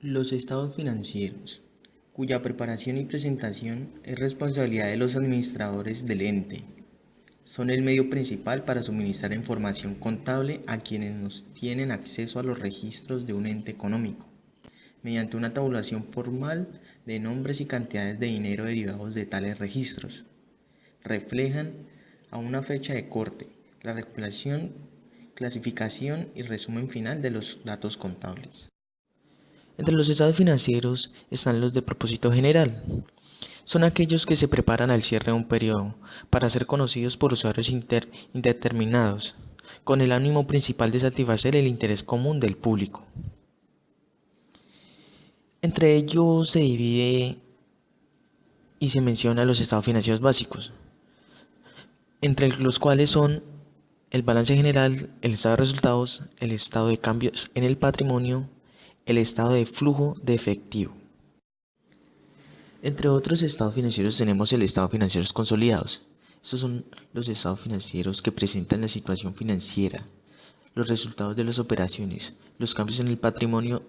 Los estados financieros, cuya preparación y presentación es responsabilidad de los administradores del ente, son el medio principal para suministrar información contable a quienes no tienen acceso a los registros de un ente económico, mediante una tabulación formal de nombres y cantidades de dinero derivados de tales registros. Reflejan a una fecha de corte la recopilación, clasificación y resumen final de los datos contables. Entre los estados financieros están los de propósito general. Son aquellos que se preparan al cierre de un periodo para ser conocidos por usuarios indeterminados, con el ánimo principal de satisfacer el interés común del público. Entre ellos se divide y se menciona los estados financieros básicos, entre los cuales son el balance general, el estado de resultados, el estado de cambios en el patrimonio, el estado de flujo de efectivo. Entre otros estados financieros tenemos el estado financieros consolidados. Estos son los estados financieros que presentan la situación financiera, los resultados de las operaciones, los cambios en el patrimonio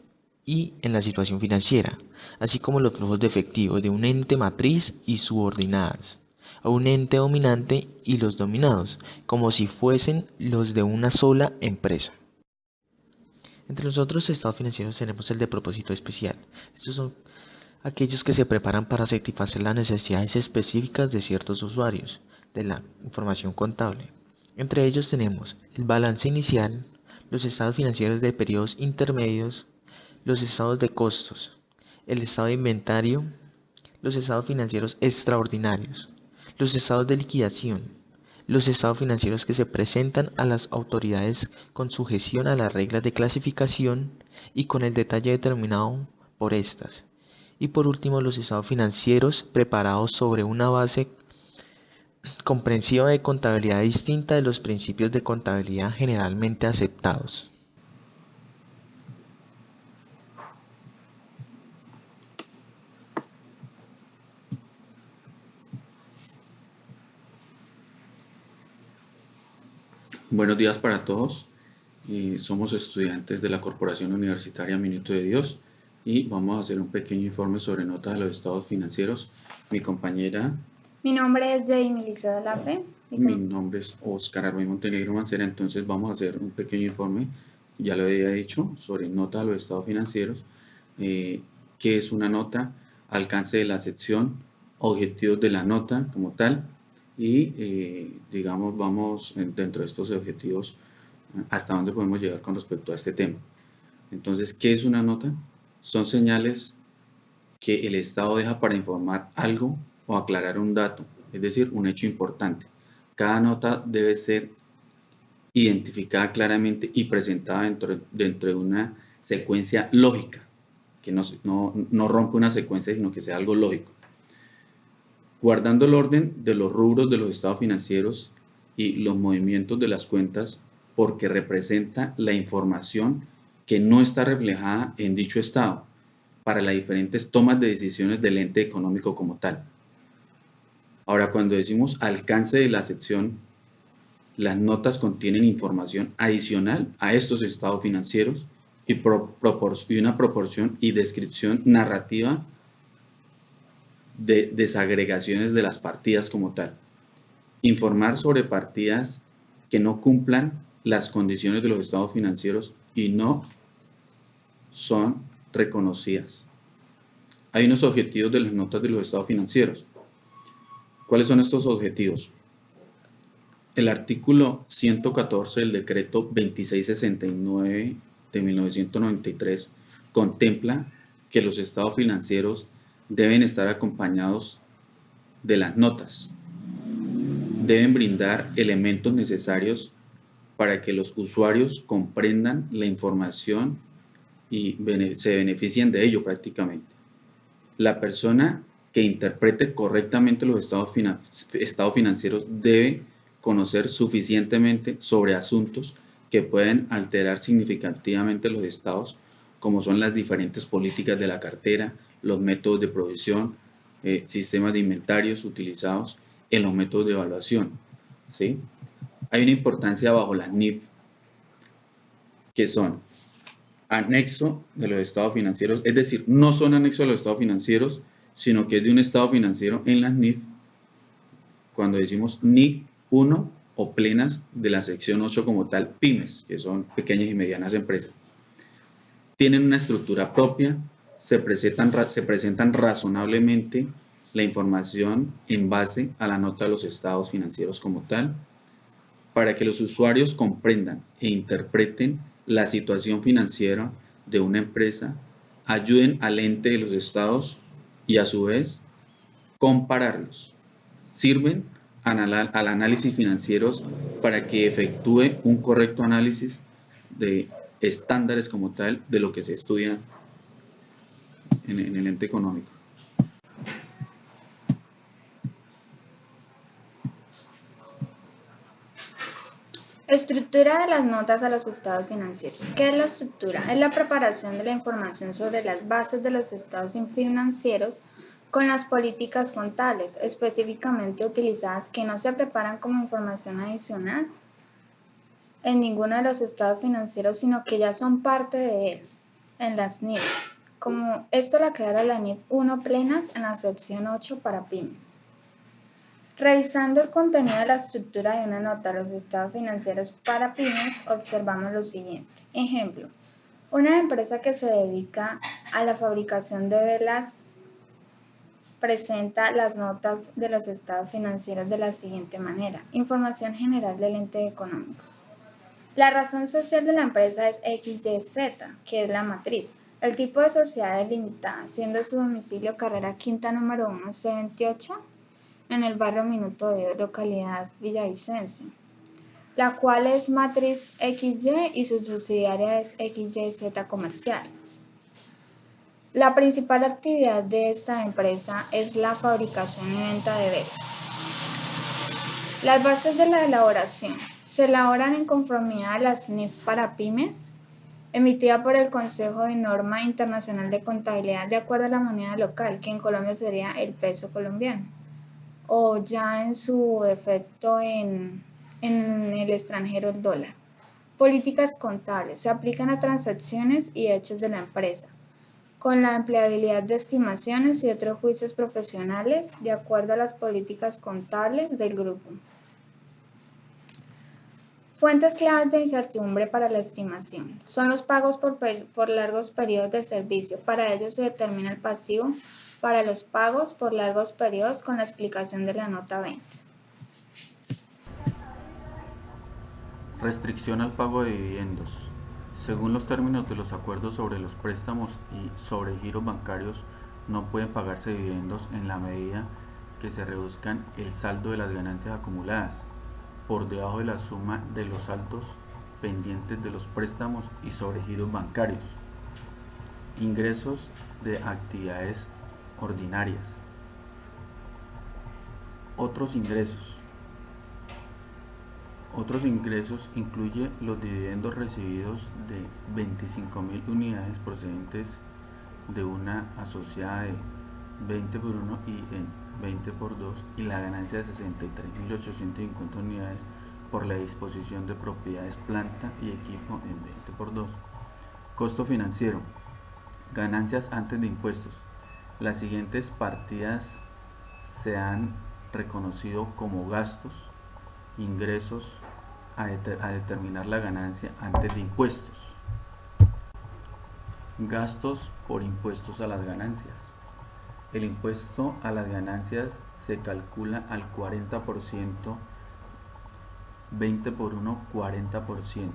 y en la situación financiera, así como los flujos de efectivo de un ente matriz y subordinadas, a un ente dominante y los dominados, como si fuesen los de una sola empresa. Entre los otros estados financieros tenemos el de propósito especial. Estos son aquellos que se preparan para satisfacer las necesidades específicas de ciertos usuarios de la información contable. Entre ellos tenemos el balance inicial, los estados financieros de periodos intermedios, los estados de costos, el estado de inventario, los estados financieros extraordinarios, los estados de liquidación, los estados financieros que se presentan a las autoridades con sujeción a las reglas de clasificación y con el detalle determinado por estas. Y por último, los estados financieros preparados sobre una base comprensiva de contabilidad distinta de los principios de contabilidad generalmente aceptados. Buenos días para todos. Somos estudiantes de la Corporación Universitaria Minuto de Dios y vamos a hacer un pequeño informe sobre notas de los estados financieros. Mi compañera... Mi nombre es Jamie Melissa Delape. Mi nombre es Oscar Arroyo Montenegro Mancera. Entonces vamos a hacer un pequeño informe, ya lo había dicho, sobre notas de los estados financieros. ¿Qué es una nota? Alcance de la sección, objetivos de la nota como tal y digamos vamos dentro de estos objetivos hasta dónde podemos llegar con respecto a este tema. Entonces, ¿qué es una nota? Son señales que el Estado deja para informar algo o aclarar un dato, es decir, un hecho importante. Cada nota debe ser identificada claramente y presentada dentro de una secuencia lógica, que no rompe una secuencia, sino que sea algo lógico. Guardando el orden de los rubros de los estados financieros y los movimientos de las cuentas, porque representa la información que no está reflejada en dicho estado para las diferentes tomas de decisiones del ente económico como tal. Ahora, cuando decimos alcance de la sección, las notas contienen información adicional a estos estados financieros y una proporción y descripción narrativa de desagregaciones de las partidas como tal. Informar sobre partidas que no cumplan las condiciones de los estados financieros y no son reconocidas. Hay unos objetivos de las notas de los estados financieros. ¿Cuáles son estos objetivos? El artículo 114 del decreto 2669 de 1993 contempla que los estados financieros deben estar acompañados de las notas. Deben brindar elementos necesarios para que los usuarios comprendan la información y se beneficien de ello prácticamente. La persona que interprete correctamente los estados financieros debe conocer suficientemente sobre asuntos que pueden alterar significativamente los estados, como son las diferentes políticas de la cartera, los métodos de provisión, sistemas de inventarios utilizados en los métodos de evaluación, ¿sí? Hay una importancia bajo las NIF, que son anexo de los estados financieros, es decir, no son anexos a los estados financieros, sino que es de un estado financiero en las NIF, cuando decimos NIF 1 o plenas de la sección 8 como tal, pymes, que son pequeñas y medianas empresas. Tienen una estructura propia, se presentan razonablemente la información en base a la nota de los estados financieros como tal, para que los usuarios comprendan e interpreten la situación financiera de una empresa, ayuden al ente de los estados y a su vez compararlos. Sirven al análisis financieros para que efectúe un correcto análisis de estándares como tal de lo que se estudia en el ente económico. Estructura de las notas a los estados financieros. ¿Qué es la estructura? Es la preparación de la información sobre las bases de los estados financieros con las políticas contables específicamente utilizadas que no se preparan como información adicional en ninguno de los estados financieros, sino que ya son parte de él, en las NIF. Como esto lo aclara la NIF 1 plenas en la sección 8 para pymes. Revisando el contenido de la estructura de una nota a los estados financieros para pymes, observamos lo siguiente. Ejemplo, una empresa que se dedica a la fabricación de velas presenta las notas de los estados financieros de la siguiente manera. Información general del ente económico. La razón social de la empresa es XYZ, que es la matriz. El tipo de sociedad es limitada, siendo su domicilio Carrera Quinta número 1 C28 en el barrio Minuto de localidad Villavicencio, la cual es matriz XY y su subsidiaria es XYZ Comercial. La principal actividad de esta empresa es la fabricación y venta de velas. Las bases de la elaboración se elaboran en conformidad a las NIF para pymes, emitida por el Consejo de Norma Internacional de Contabilidad de acuerdo a la moneda local, que en Colombia sería el peso colombiano, o ya en su defecto en el extranjero el dólar. Políticas contables se aplican a transacciones y hechos de la empresa, con la empleabilidad de estimaciones y otros juicios profesionales de acuerdo a las políticas contables del grupo. Fuentes claves de incertidumbre para la estimación. Son los pagos por largos periodos de servicio. Para ello se determina el pasivo para los pagos por largos periodos con la explicación de la nota 20. Restricción al pago de dividendos. Según los términos de los acuerdos sobre los préstamos y sobre giros bancarios, no pueden pagarse dividendos en la medida que se reduzcan el saldo de las ganancias acumuladas por debajo de la suma de los saldos pendientes de los préstamos y sobre giros bancarios. Ingresos de actividades ordinarias. Otros ingresos. Otros ingresos incluye los dividendos recibidos de 25.000 unidades procedentes de una asociada de 20 por 1 y en 20 por 2 y la ganancia de 63.850 unidades por la disposición de propiedades, planta y equipo en 20 por 2. Costo financiero. Ganancias antes de impuestos. Las siguientes partidas se han reconocido como gastos, ingresos a determinar la ganancia antes de impuestos. Gastos por impuestos a las ganancias. El impuesto a las ganancias se calcula al 40%, 20 por 1, 40%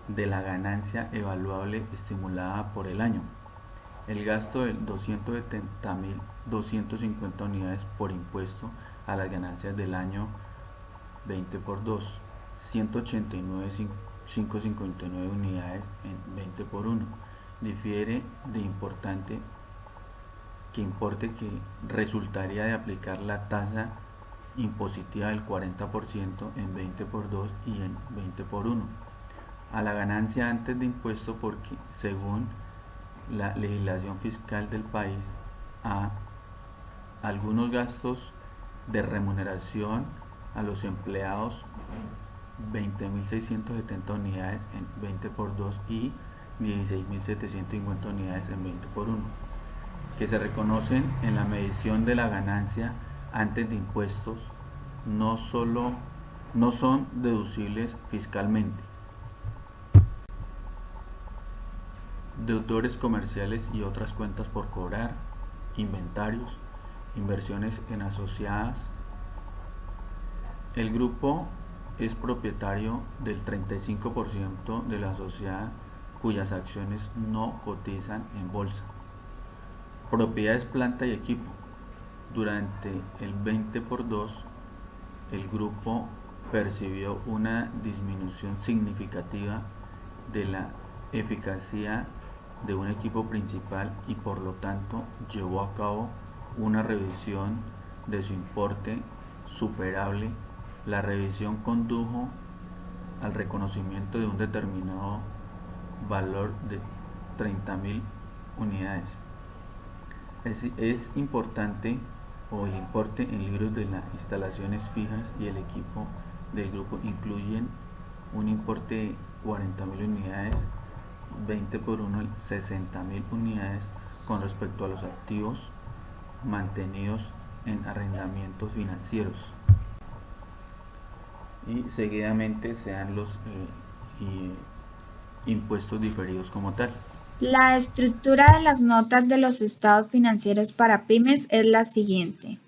de la ganancia evaluable estimulada por el año. El gasto de 270.250 unidades por impuesto a las ganancias del año 20 por 2, 189.559 unidades en 20 por 1. Difiere de importe que resultaría de aplicar la tasa impositiva del 40% en 20 por 2 y en 20 por 1 a la ganancia antes de impuesto, porque según la legislación fiscal del país, a algunos gastos de remuneración a los empleados 20.670 unidades en 20 por 2 y 16.750 unidades en 20 por 1, que se reconocen en la medición de la ganancia antes de impuestos, no son deducibles fiscalmente. Deudores comerciales y otras cuentas por cobrar, inventarios, inversiones en asociadas. El grupo es propietario del 35% de la sociedad cuyas acciones no cotizan en bolsa. Propiedades, planta y equipo. Durante el 20x2, el grupo percibió una disminución significativa de la eficacia de un equipo principal y por lo tanto llevó a cabo una revisión de su importe superable. La revisión condujo al reconocimiento de un determinado valor de 30.000 unidades. Es importante el importe en libros de las instalaciones fijas y el equipo del grupo incluyen un importe de 40.000 unidades, 20 por 1, 60.000 unidades con respecto a los activos mantenidos en arrendamientos financieros. Y seguidamente se dan los impuestos diferidos como tal. La estructura de las notas de los estados financieros para pymes es la siguiente.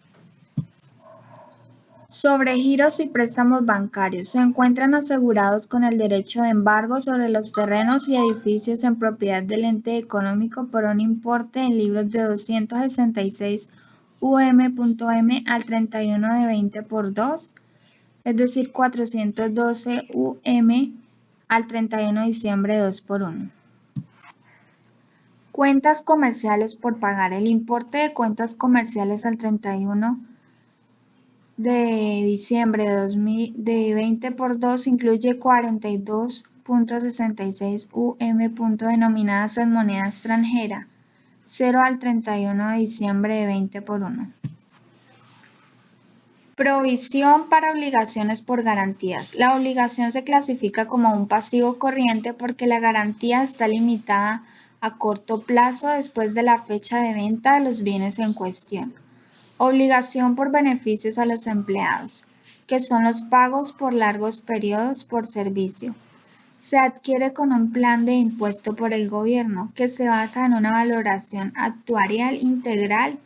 Sobregiros y préstamos bancarios se encuentran asegurados con el derecho de embargo sobre los terrenos y edificios en propiedad del ente económico por un importe en libros de 266 UM.M al 31 de 20 por 2, es decir, 412 UM al 31 de diciembre de 2 por 1. Cuentas comerciales por pagar. El importe de cuentas comerciales al 31 de diciembre de 20 por 2 incluye 42.66 UM. Denominadas en moneda extranjera, 0 al 31 de diciembre de 20 por 1. Provisión para obligaciones por garantías. La obligación se clasifica como un pasivo corriente porque la garantía está limitada a corto plazo después de la fecha de venta de los bienes en cuestión. Obligación por beneficios a los empleados, que son los pagos por largos periodos por servicio. Se adquiere con un plan de impuesto por el gobierno que se basa en una valoración actuarial integral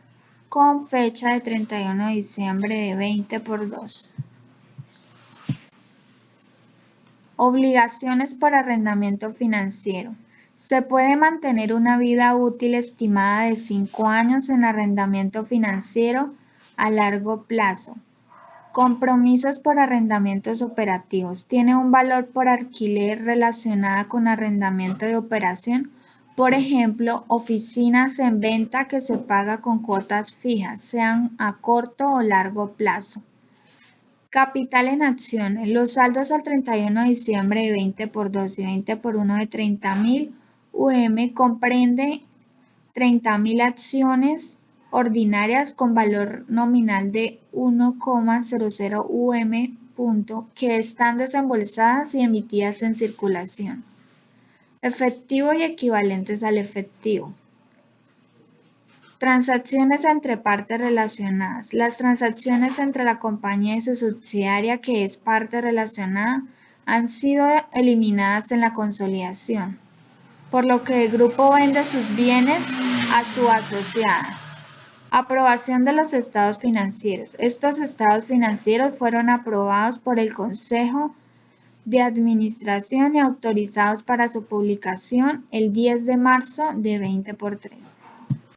con fecha de 31 de diciembre de 20 por 2. Obligaciones por arrendamiento financiero. Se puede mantener una vida útil estimada de 5 años en arrendamiento financiero a largo plazo. Compromisos por arrendamientos operativos. Tiene un valor por alquiler relacionada con arrendamiento de operación. Por ejemplo, oficinas en venta que se paga con cuotas fijas, sean a corto o largo plazo. Capital en acciones. Los saldos al 31 de diciembre de 20 por 2 y 20 por 1 de 30.000 UM comprende 30.000 acciones ordinarias con valor nominal de 1,00 UM. Que están desembolsadas y emitidas en circulación. Efectivo y equivalentes al efectivo. Transacciones entre partes relacionadas. Las transacciones entre la compañía y su subsidiaria, que es parte relacionada, han sido eliminadas en la consolidación, por lo que el grupo vende sus bienes a su asociada. Aprobación de los estados financieros. Estos estados financieros fueron aprobados por el Consejo de Administración y autorizados para su publicación el 10 de marzo de 20 por 3.